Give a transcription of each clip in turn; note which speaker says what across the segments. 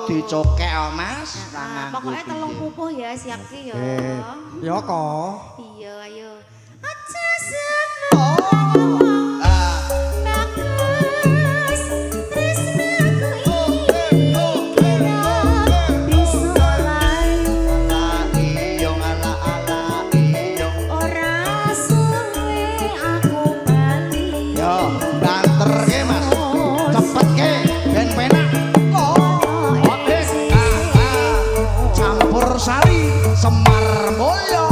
Speaker 1: dicokek Mas.
Speaker 2: Pokoknya telung pupuh ya siap ki ya.
Speaker 3: Ya kok.
Speaker 2: Iya ayo. Aja seneng. Bagus tresnaku iki kira bisa layu.
Speaker 1: Iyong ala ala iyong.
Speaker 2: Ora suwe aku bali.
Speaker 1: Yo, banter ke Mas. Cepet ke ben penak. Oke. Campur sari Semar Mulyo.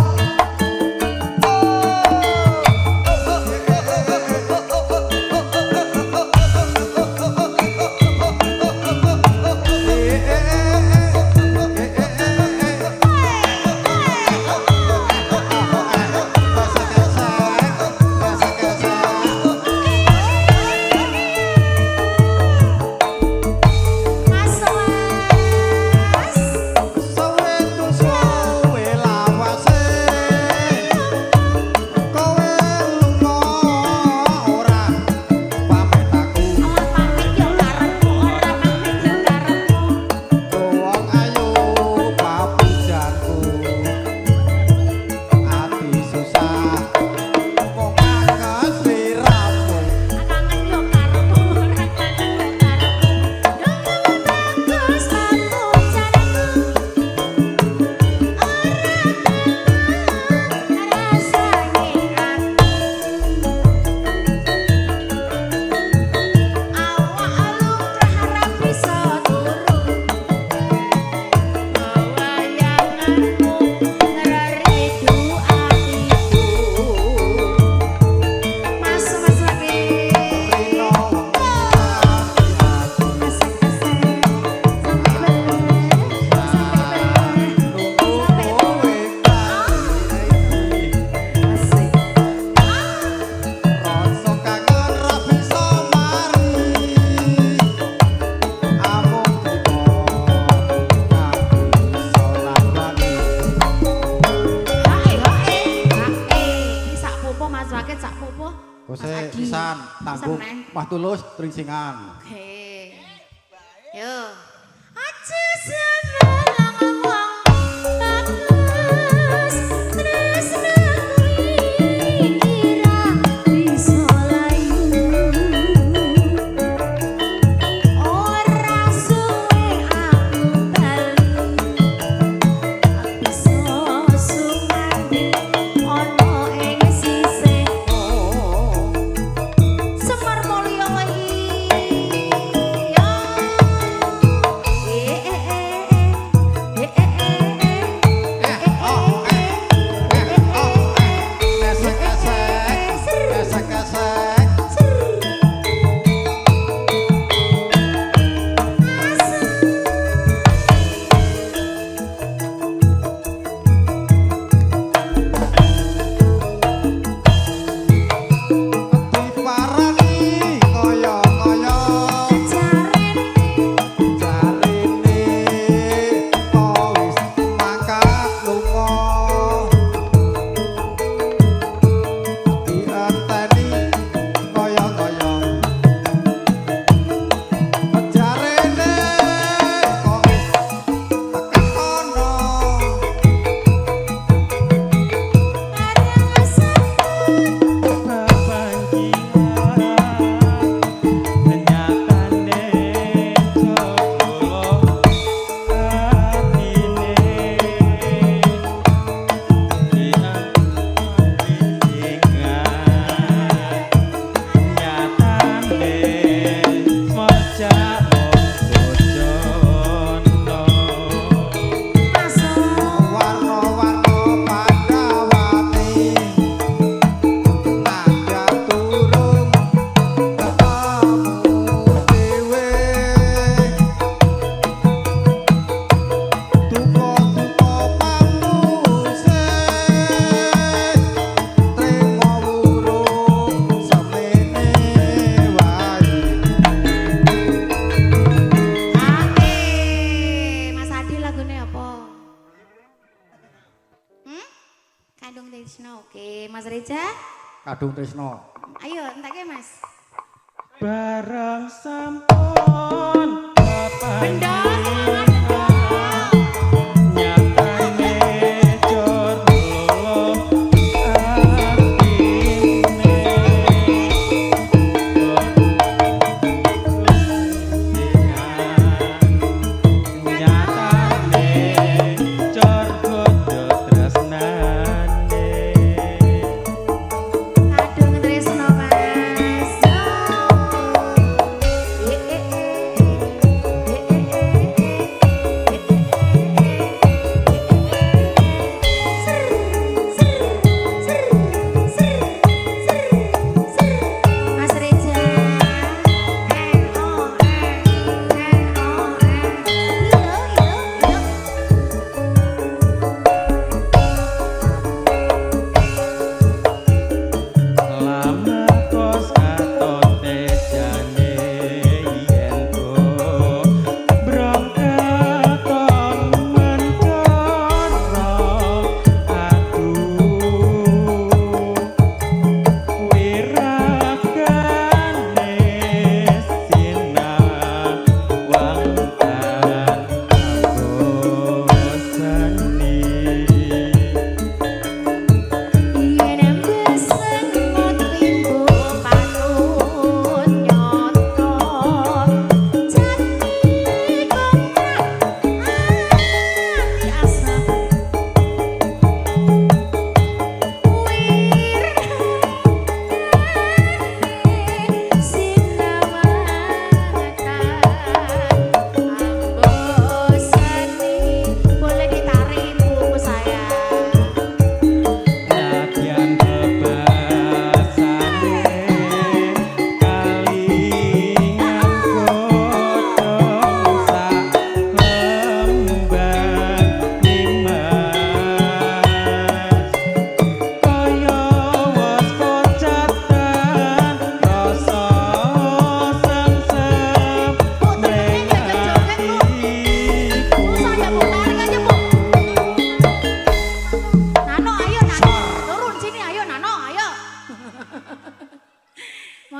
Speaker 3: Kose pisan tanggung Mah Tulus Tringsingan.
Speaker 2: Oke. Yo. Aja seneng wong bagus tresnaku iki kira bisa layu. Ora suwe aku bali. Bisa sumandi ono ing sisihku. Semar Mulyo iya. Kadung Trisno. Oke, Mas Reja.
Speaker 3: Kadung Trisno.
Speaker 2: Ayo, entek Mas.
Speaker 4: Barang sampun
Speaker 2: Benda semangat.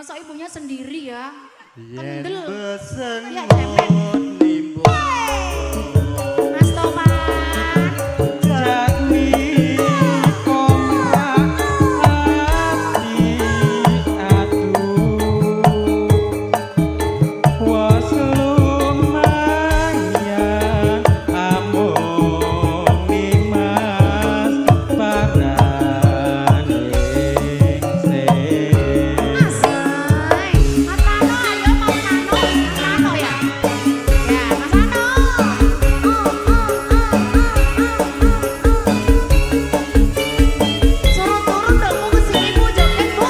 Speaker 2: Masa ibunya sendiri ya?
Speaker 4: Yen
Speaker 2: Kendel.
Speaker 4: besen
Speaker 2: Ya, cemen.
Speaker 4: nimbul
Speaker 2: Mas Topan.
Speaker 4: jami komak hati aduh was lumayan amung nimas paraning
Speaker 2: Asai. Mas Rano, ayo Mas Rano. Mas Rano ya? Ya, Mas Rano. Suruh turun dong, Bu, ke sini, Bu, joget, Bu.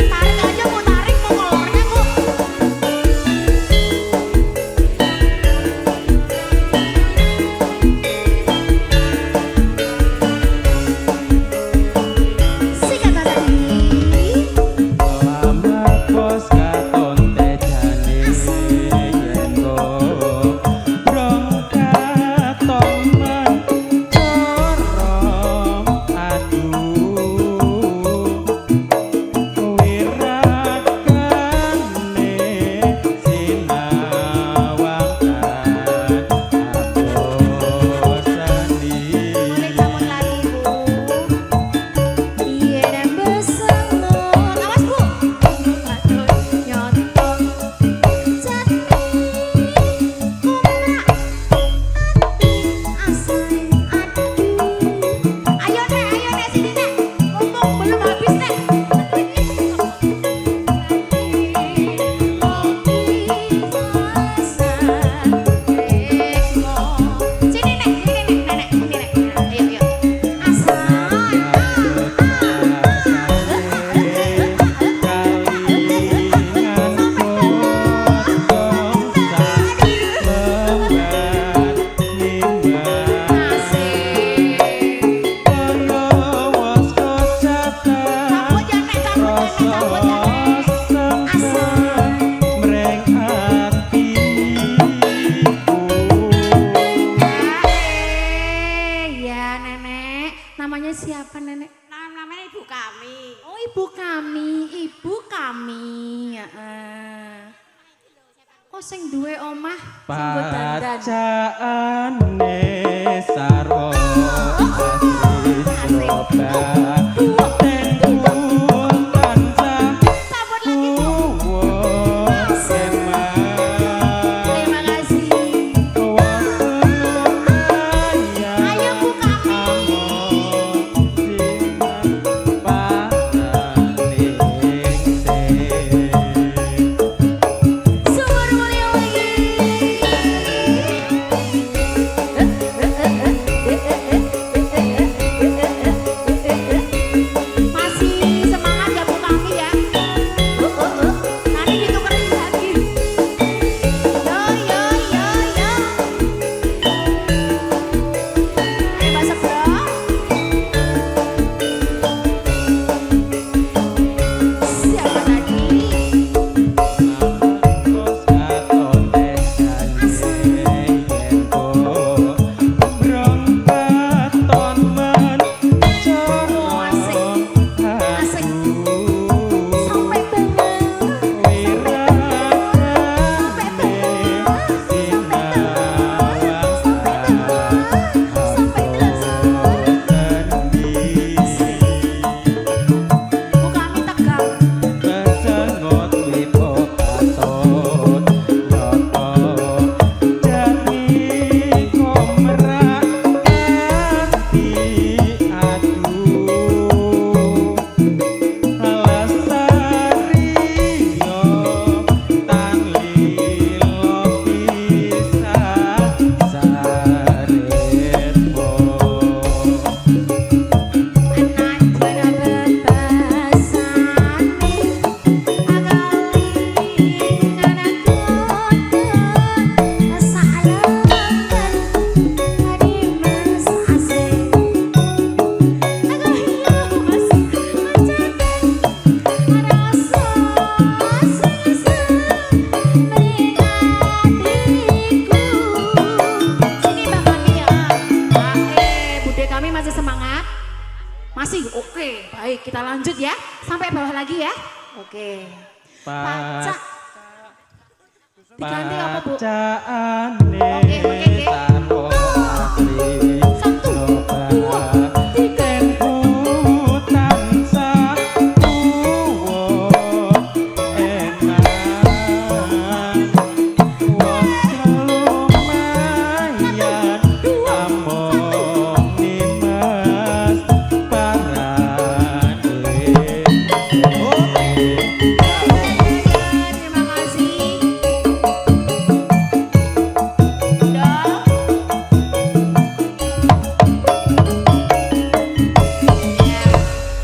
Speaker 2: Tarik aja, Bu, tarik Bu, kolornya, Bu. Sikat Mas Adi.
Speaker 4: Selamat bos katon tejane yen go brong katon mencorong aduh wirakane sinawangkan abosani
Speaker 2: Mulai bangun lagi, Bu. Iya, dan besenut. Awas, Bu. Aduh, nyontok. Jati, kumak, hati, asai, aduh. Ayo, Nek, sini, Nek. Mumpung belum habis, Nek. Sini, Nek, Nenek. Ayo, ayo. Asai. Ya, Nenek. Namanya siapa, Nenek?
Speaker 5: Namanya ibu kami.
Speaker 2: Oh, ibu kami. Heeh. Kok sing duwe omah sing nggo dandan?
Speaker 4: Pacaane sarwa asri coba tentu tansah
Speaker 2: Sambut lagi, Bu.
Speaker 4: kuwat semang
Speaker 2: Terima kasih. Ayo, Bu kami. Sumur mulia lagi. Masih semangat ya, Bu kami ya. Nanti ditukerin lagi. Yo yo yo yo. Ayo Mbak Sebro. Siapa tadi? Asik. Sampai bener. Bu kami tegang. Kami masih semangat. Masih oke, baik kita lanjut ya. Sampai bawah lagi ya. Oke.
Speaker 4: Pas
Speaker 2: Diganti apa, Bu?
Speaker 4: pacaane
Speaker 2: Oke, oke.
Speaker 4: karo asri
Speaker 2: Satu, dua, tiga.
Speaker 4: tempo tansah tuwa enak wong lumayan among nimas parane.
Speaker 2: Terima kasih. Dol. Ya,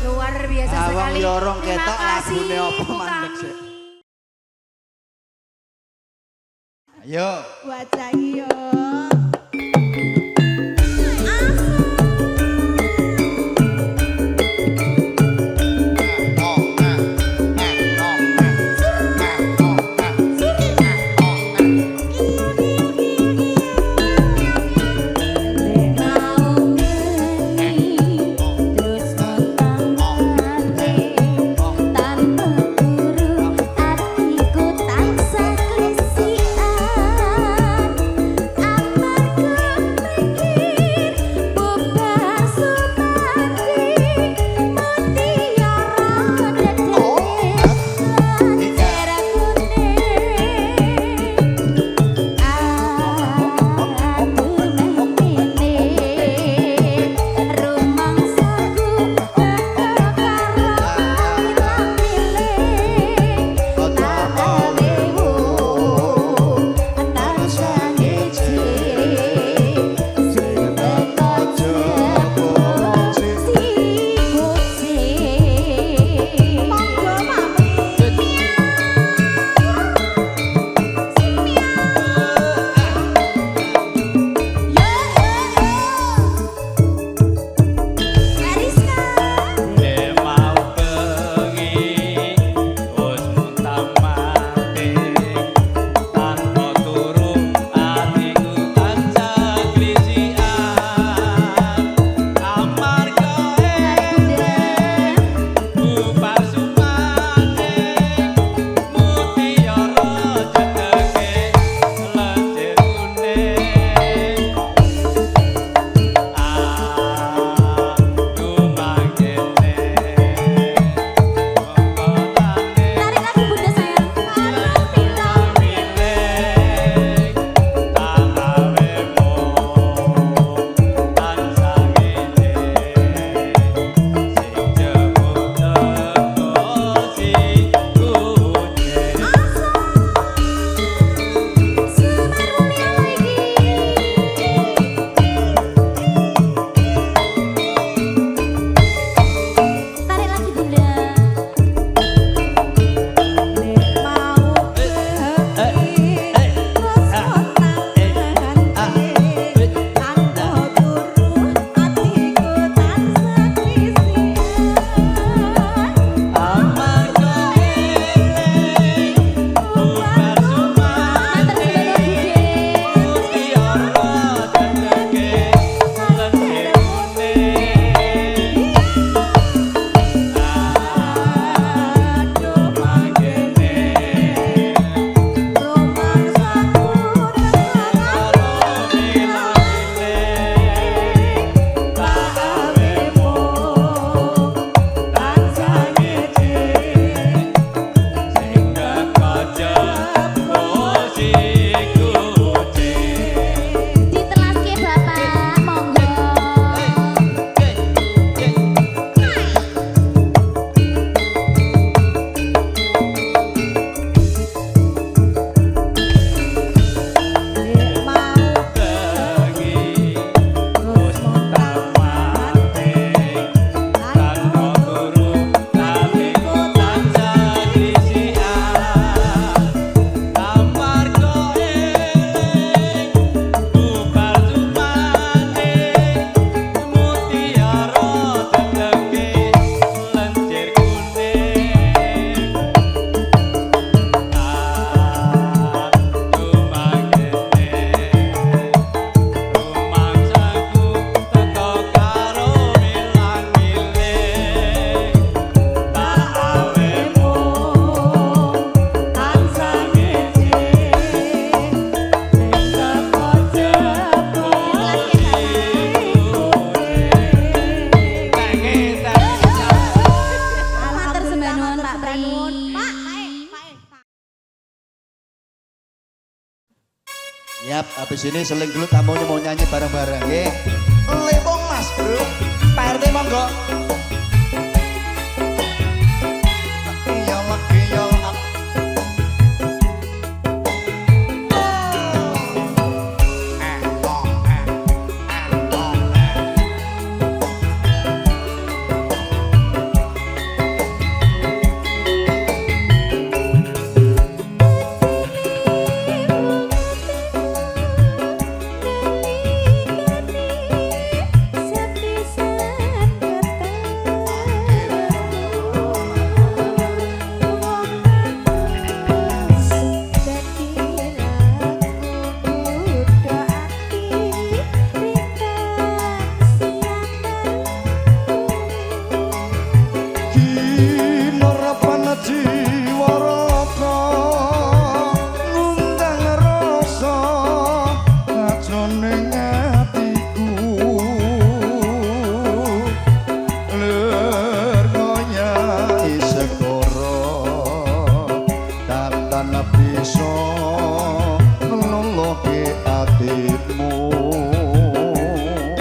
Speaker 2: luar biasa
Speaker 1: Awang
Speaker 2: sekali.
Speaker 1: lorong
Speaker 2: Terima
Speaker 1: ketok
Speaker 2: kasih,
Speaker 1: lagune apa
Speaker 2: Ibu
Speaker 1: mandek
Speaker 2: kami.
Speaker 1: sih. Ayo.
Speaker 2: Wajahi yo.
Speaker 6: Tanpa guru hatiku tansah kelisian
Speaker 2: Ranun. Pak, Pak.
Speaker 1: Yap, habis ini seling dulu tamunya mau nyanyi bareng-bareng, nggih. Lempong Mas, Bro. Pak RT monggo. Iya lagi yo.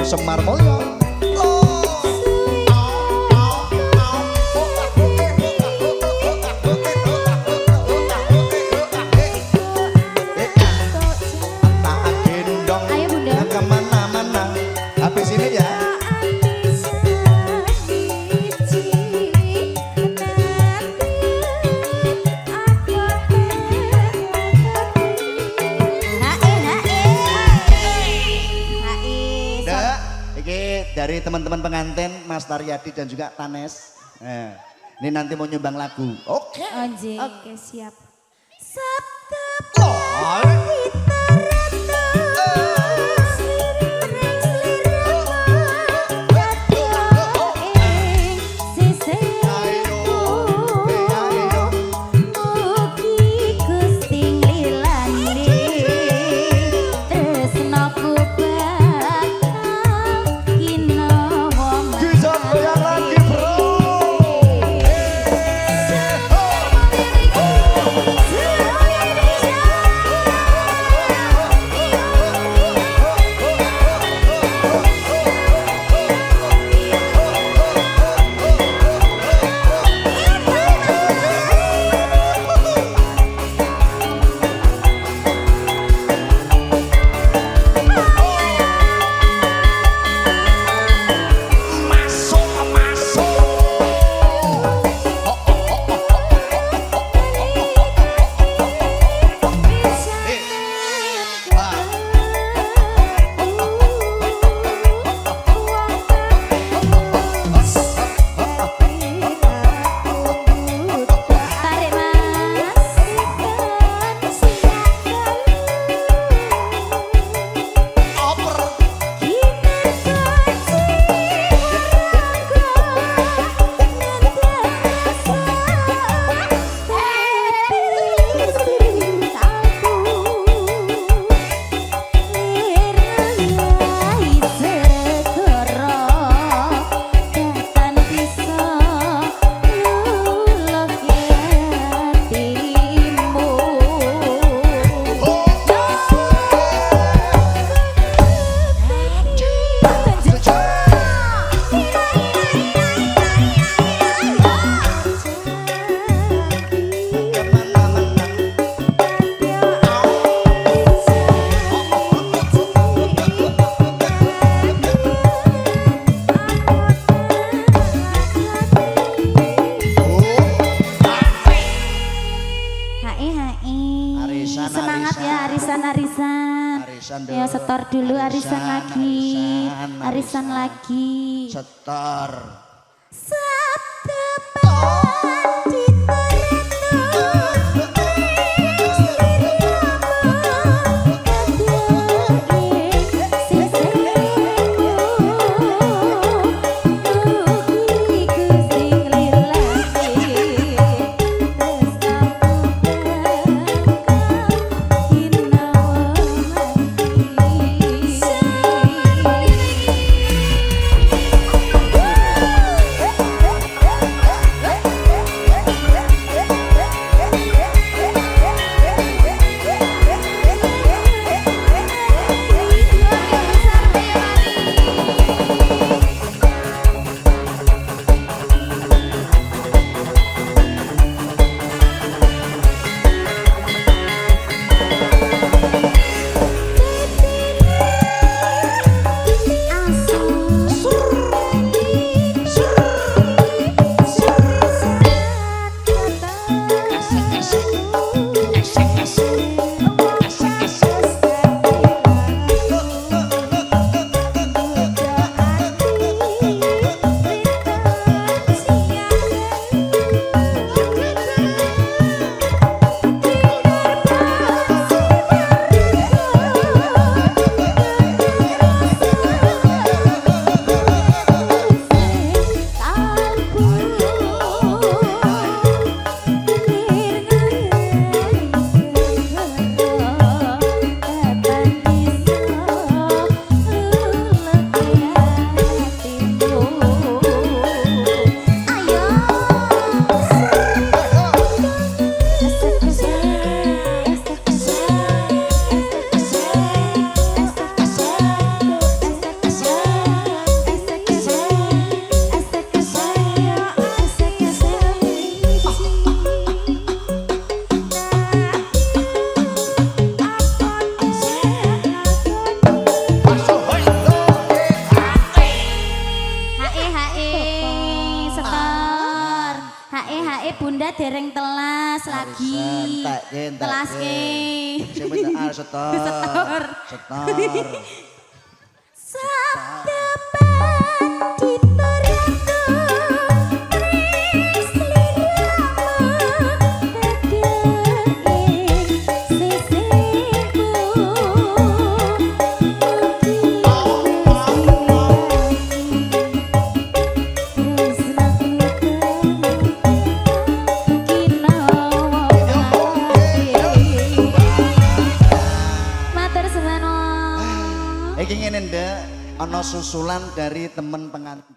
Speaker 1: Semar Mulya.
Speaker 2: Ayo Bunda.
Speaker 1: Kemana-mana. Habis ini ya. Dari teman-teman pengantin Mas Taryadi dan juga Tanes. Nah, ini nanti mau nyumbang lagu. Oke.
Speaker 2: Oke, siap. Ya setor dulu arisan lagi. Arisan lagi.
Speaker 1: Setor.
Speaker 2: Bunda dereng telas lagi.
Speaker 1: Entekke.
Speaker 2: Telaske.
Speaker 1: Sing bener setor.
Speaker 2: Setor.
Speaker 1: Setor.
Speaker 2: Satepan diteriakku Tris liramu Kedengin sisirku Matur suwun.
Speaker 1: Iki ngene ndek, ana susulan dari temen pengantin.